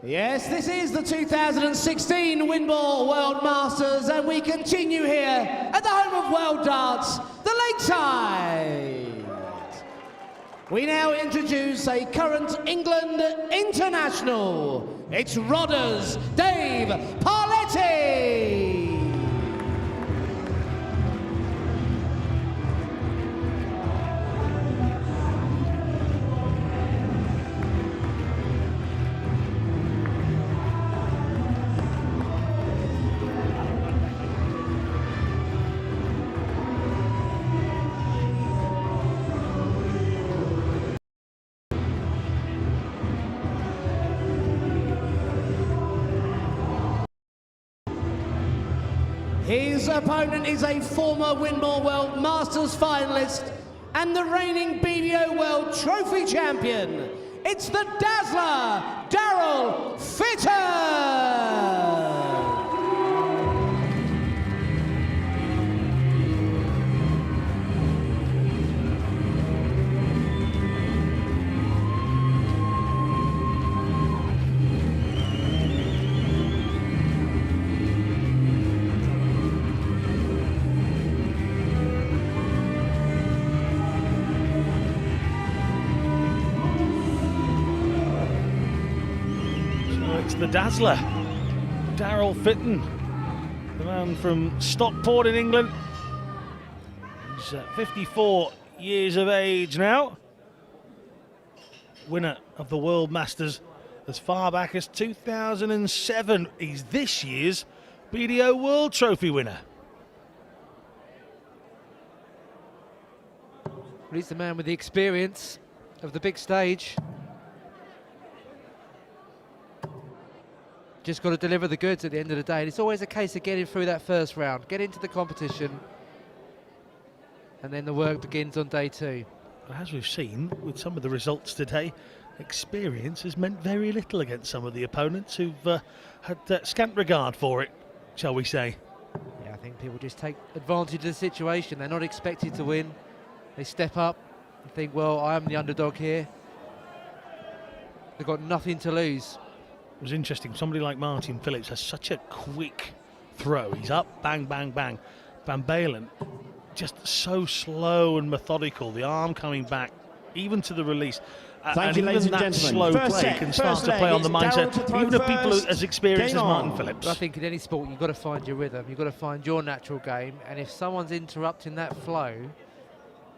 Yes, this is the 2016 Winmau World Masters, and we continue here at the home of world darts, the Lakeside. We now introduce a current England international. It's Rodders Dave Parletti. His opponent is a former Winmau World Masters finalist and the reigning BDO World Trophy champion. It's the Dazzler, Fitton. It's the Dazzler, Fitton, the man from Stockport in England. He's 54 years of age now. Winner of the World Masters as far back as 2007. He's this year's BDO World Trophy winner. He's the man with the experience of the big stage. Just got to deliver the goods at the end of the day. And it's always a case of getting through that first round, get into the competition, and then the work begins on day two. As we've seen with some of the results today, experience has meant very little against some of the opponents who've had scant regard for it, shall we say. Yeah, I think people just take advantage of the situation. They're not expected to win. They step up and think, well, I am the underdog here. They've got nothing to lose. It was interesting, somebody like Martin Phillips has such a quick throw. He's up, bang, bang, bang. Van Balen, just so slow and methodical, the arm coming back, even to the release. Thank you, ladies and gentlemen. Slow play can start to play on the mindset, even of people as experienced as Martin Phillips. But I think in any sport, you've got to find your rhythm, you've got to find your natural game, and if someone's interrupting that flow,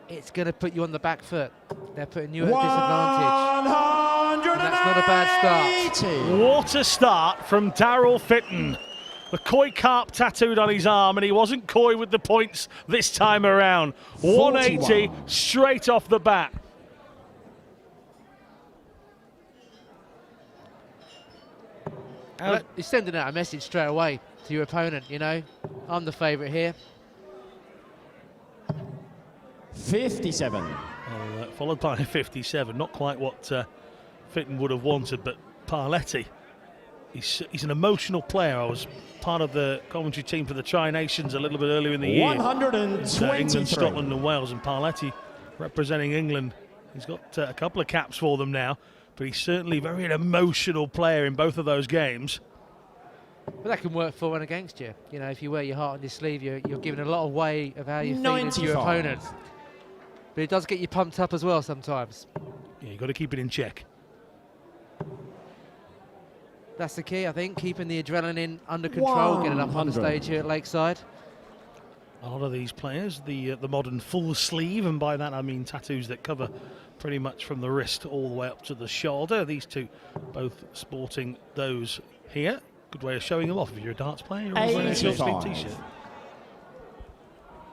it's going to put you on the back foot. They're putting you at a disadvantage. And that's not a bad start. What a start from Fitton. The koi carp tattooed on his arm, and he wasn't coy with the points this time around. 180 straight off the bat. Well, you're sending out a message straight away to your opponent, you know. I'm the favourite here. 57. Followed by a 57. Not quite what Fitton would have wanted, but Parletti, he's an emotional player. I was part of the commentary team for the Tri-Nations a little bit earlier in the year. 123. England, Scotland and Wales, and Parletti representing England. He's got a couple of caps for them now, but he's certainly very an emotional player in both of those games. But that can work for and against you. You know, if you wear your heart on your sleeve, you're giving a lot of weight of how you're feeling to your opponent. But it does get you pumped up as well sometimes. Yeah, you've got to keep it in check. That's the key, I think, keeping the adrenaline under control, getting up on the stage here at Lakeside. A lot of these players, the modern full sleeve, and by that I mean tattoos that cover pretty much from the wrist all the way up to the shoulder. These two both sporting those here. Good way of showing them off if you're a darts player. You're wearing a short sleeve t-shirt.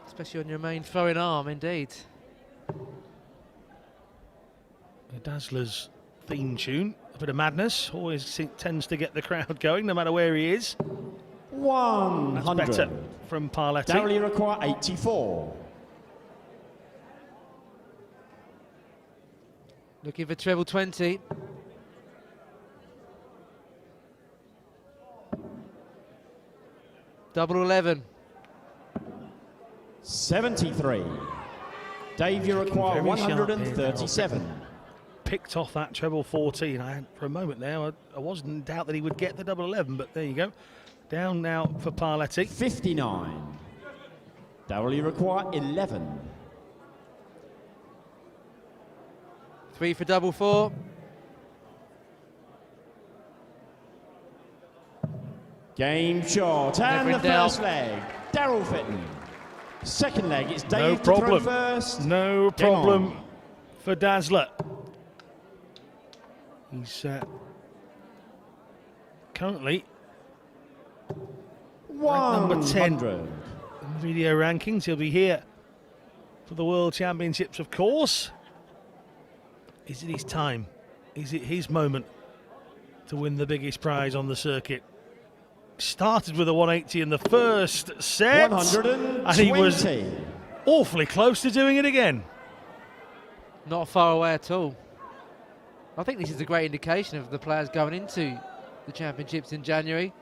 Especially on your main throwing arm, indeed. The Dazzler's theme tune, a bit of madness, always tends to get the crowd going no matter where he is. 100. That's better from Parletti. Darrell require 84. Looking for treble 20. Double 11. 73. Dave, you require 137. picked off that treble 14. For a moment there, I wasn't in doubt that he would get the double 11, but there you go. Down now for Parletti. 59. Darryl, you require 11. 3 for double 4. Game short, and Never the in doubt. first leg, Darryl Fitton. Second leg, it's No Dave to throw problem. first. No Game problem on. for Dazzler. He's currently number 10 in the video rankings. He'll be here for the World Championships, of course. Is it his time? Is it his moment to win the biggest prize on the circuit? Started with a 180 in the first set, 120. and he was awfully close to doing it again. Not far away at all. I think this is a great indication of the players going into the championships in January.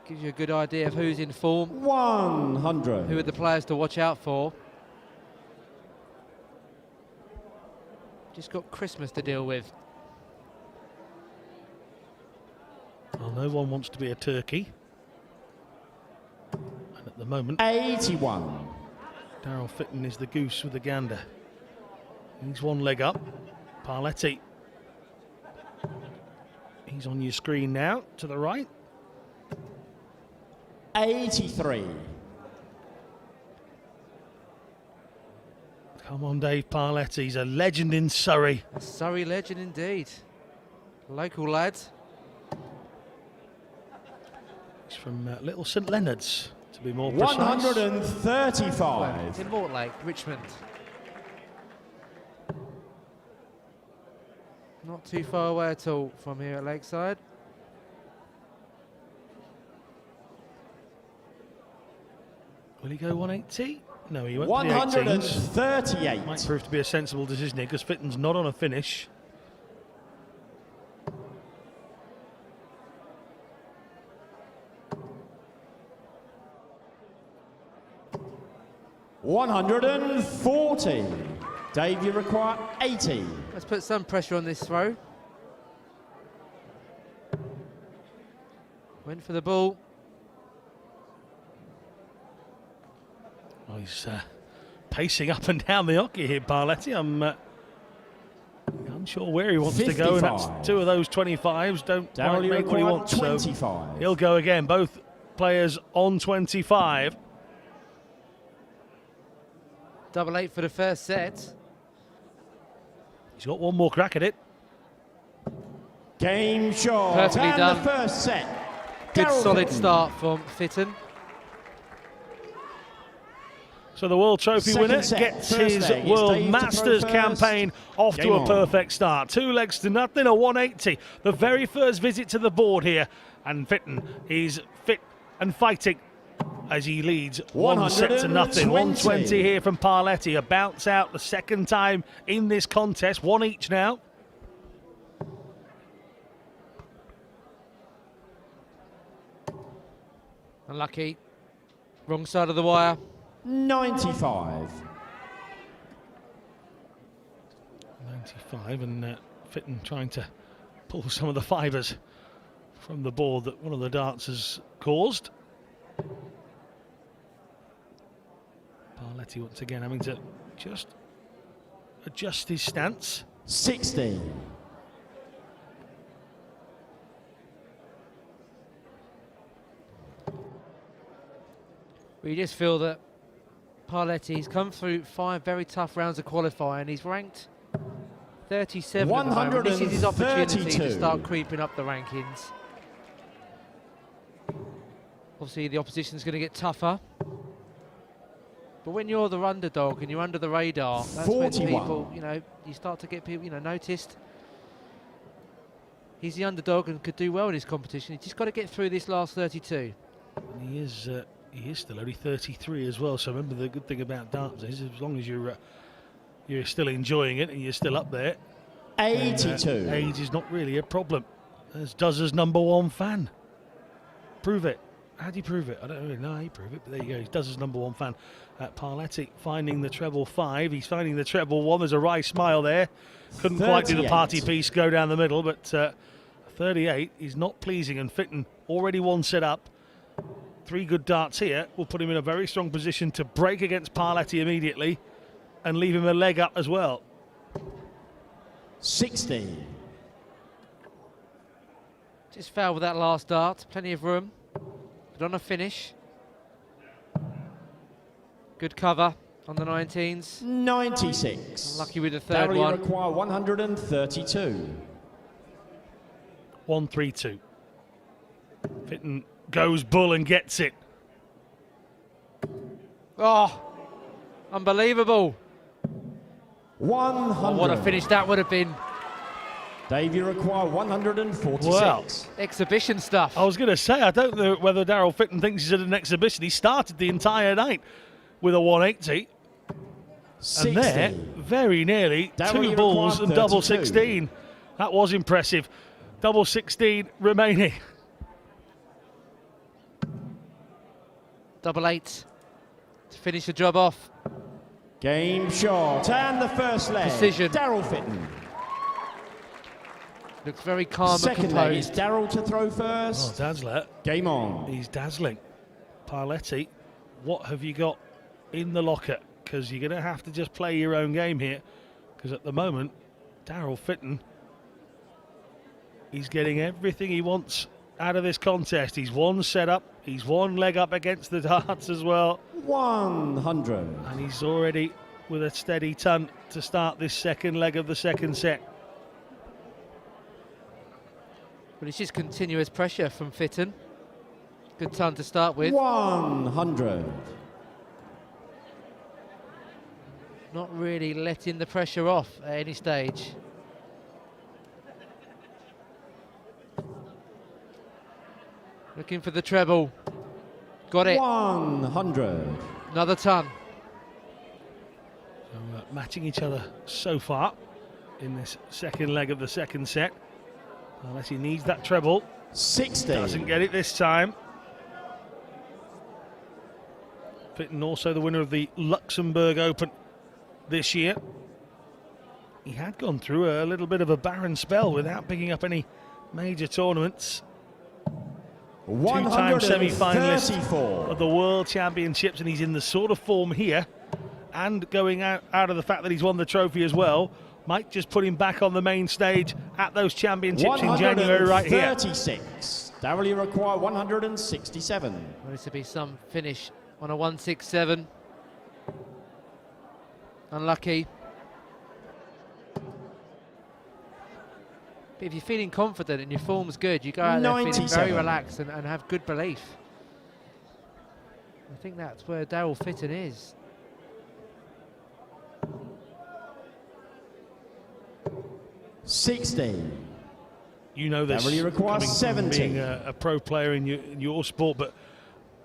Gives you a good idea of who's in form, 100. who are the players to watch out for. Just got Christmas to deal with. Well, no one wants to be a turkey. And at the moment, 81. Darryl Fitton is the goose with the gander. He's one leg up. Parletti. He's on your screen now, to the right. 83. Come on, Dave Parletti. He's a legend in Surrey. A Surrey legend indeed. Local lad. He's from Little St Leonard's, to be more precise. 135. In Mortlake, Richmond. Not too far away at all from here at Lakeside. Will he go 180? No, he went for the 18s. 138. Might prove to be a sensible decision here because Fitton's not on a finish. $140. Dave, you require 80. Let's put some pressure on this throw. Went for the ball. Well, he's pacing up and down the hockey here, Parletti. I'm unsure where he wants to go, and that's 55. two of those 25s don't Darryl, quite you make what he require wants. So 25. he'll go again. Both players on 25. Double 8 for the first set. He's got one more crack at it. Game short. Perfectly and done. the first set. Good Darryl solid Fitton. start from Fitton. So the World Trophy Second winner set, gets first his leg. It's World Dave to Masters throw first. campaign off Game to a on. perfect start. 2 legs to nothing, a 180. The very first visit to the board here. And Fitton is fit and fighting as he leads 1 set to nothing. 120 here from Parletti. A bounce out the second time in this contest. 1 each now. Unlucky. Wrong side of the wire. 95. 95, and Fitton trying to pull some of the fibres from the board that one of the dancers caused. Parletti once again having to just adjust his stance. 60. We just feel that Parletti's come through 5 very tough rounds of qualifying. He's ranked 37 at the moment. This is his opportunity to 132. start creeping up the rankings. Obviously, the opposition's going to get tougher. But when you're the underdog and you're under the radar, that's when 41. people, you start to get people, noticed. He's the underdog and could do well in this competition. He's just got to get through this last 32. And he is still only 33 as well. So remember, the good thing about darts is as long as you're still enjoying it and you're still up there, 82. age is not really a problem. As does his #1 fan. Prove it. How do you prove it? I don't really know how you prove it, but there you go. He does his number one fan. Parletti finding the treble 5. He's finding the treble 1. There's a wry smile there. Couldn't quite do the party piece, go down the middle, but 38 is not pleasing. And Fitton already one set up. 3 good darts here will put him in a very strong position to break against Parletti immediately and leave him a leg up as well. 60. Just foul with that last dart. Plenty of room. But on a finish. Good cover on the 19s. 96. Unlucky with the third Darryl, one. you require 132. 1-3-2. Fitton goes bull and gets it. Oh, unbelievable. 100. Oh, what a finish that would have been. Dave, you require 146. Wow. Exhibition stuff. I was going to say, I don't know whether Darryl Fitton thinks he's at an exhibition. He started the entire night with a 180. 60. And there, very nearly, Darryl, 2 you balls and require double 32. 16. That was impressive. Double 16 remaining. Double 8 to finish the job off. Game shot. And the first leg. Precision. Darryl Fitton. Looks very calm Second and leg is composed. Darryl to throw Oh, first. Dazzler. Game on. He's dazzling. Parletti, what have you got in the locker? Because you're going to have to just play your own game here. Because at the moment, Darryl Fitton, he's getting everything he wants out of this contest. He's one set up, he's one leg up against the darts as well. 100. And he's already with a steady ton to start this second leg of the second set. But it's just continuous pressure from Fitton. Good ton to start with. 100. Not really letting the pressure off at any stage. Looking for the treble. Got it. 100. Another ton. So, matching each other so far in this second leg of the second set. Unless he needs that treble. 60. Doesn't get it this time. Fitton also the winner of the Luxembourg Open this year. He had gone through a little bit of a barren spell without picking up any major tournaments. Two-time semi-finalist of the World Championships, and he's in the sort of form here, and going out of the fact that he's won the trophy as well, might just put him back on the main stage at those championships in January right here. 136. Darryl, you require 167. There needs to be some finish on a 167. Unlucky. But if you're feeling confident and your form's good, you go out there feeling very 97. relaxed and have good belief. I think that's where Darryl Fitton is. $60. You know this, Darryl, you require coming from 70. being a pro player in your sport, but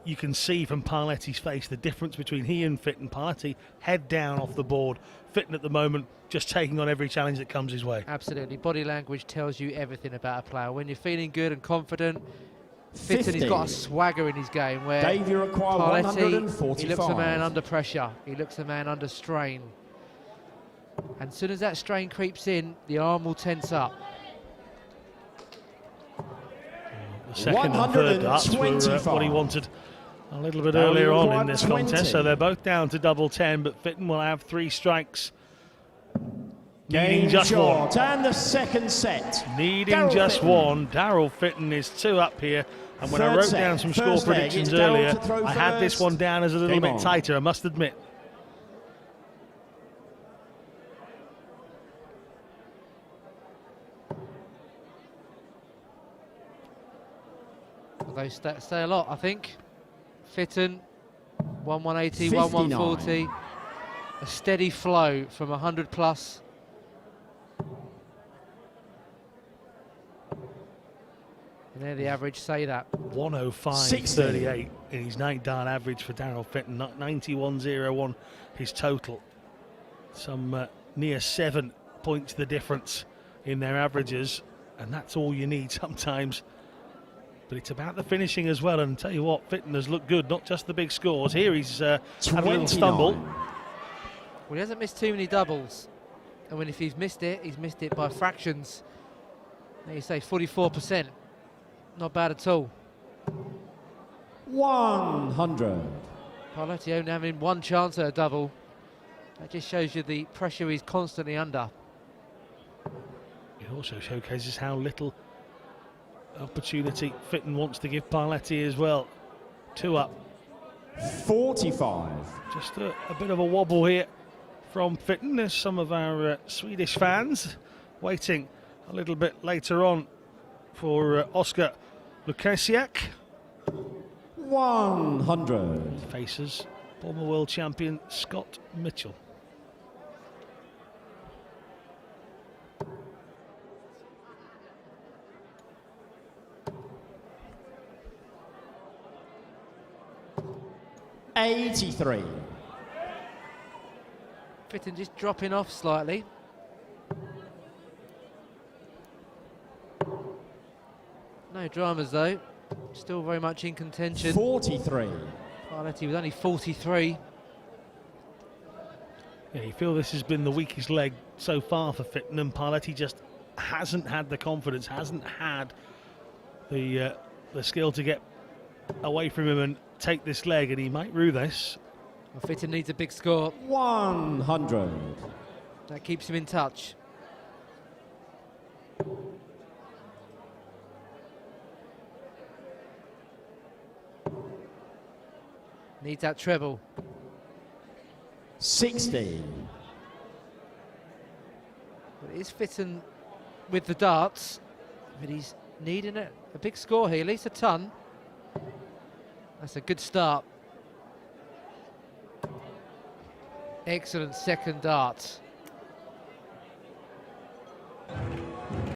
you can see from Parletti's face the difference between he and Fitton. Parletti head down off the board. Fitton at the moment just taking on every challenge that comes his way. Absolutely. Body language tells you everything about a player. When you're feeling good and confident, Fitton, 50. he's got a swagger in his game where Dave, you require Parletti, 145. he looks a man under pressure. He looks a man under strain. And as soon as that strain creeps in, the arm will tense up. The second and third darts were what he wanted a little bit earlier on in this contest, so they're both down to double 10, but Fitton will have 3 strikes. Needing just one. And the second set. Needing Darryl just Fitton. one. Darryl Fitton is 2 up here. And when I Third wrote set. down some score First leg, predictions it's Darryl earlier, to throw I had this first. one down as a little Game bit on. tighter, I must admit. Those stats say a lot, I think. Fitton, 180, 59. 140. A steady flow from 100 plus. And there the average say that. 105.38 in his 9-dart average for Darryl Fitton, 91.01 his total. Some near 7 points the difference in their averages, and that's all you need sometimes. but it's about the finishing as well. And tell you what, Fitton has looked good, not just the big scores. Here he's had a little stumble. Well, he hasn't missed too many doubles. And if he's missed it, he's missed it by fractions. Now you say 44%. Not bad at all. 100. Parletti only having one chance at a double. That just shows you the pressure he's constantly under. It also showcases how little opportunity Fitton wants to give Parletti as well. 2 up. 45. Just a bit of a wobble here from Fitton. There's some of our Swedish fans waiting a little bit later on for Oscar Lukasiak. 100. Faces former world champion Scott Mitchell. $83. Fitton just dropping off slightly. No dramas though. Still very much in contention. 43. Parletti with only 43. Yeah, you feel this has been the weakest leg so far for Fitton, and Parletti just hasn't had the confidence, hasn't had the skill to get away from him and take this leg, and he might rue this. Well, Fitton needs a big score. 100. That keeps him in touch. Needs that treble. 60. But it is Fitton with the darts, but he's needing a big score here, at least a ton. That's a good start. Excellent second dart.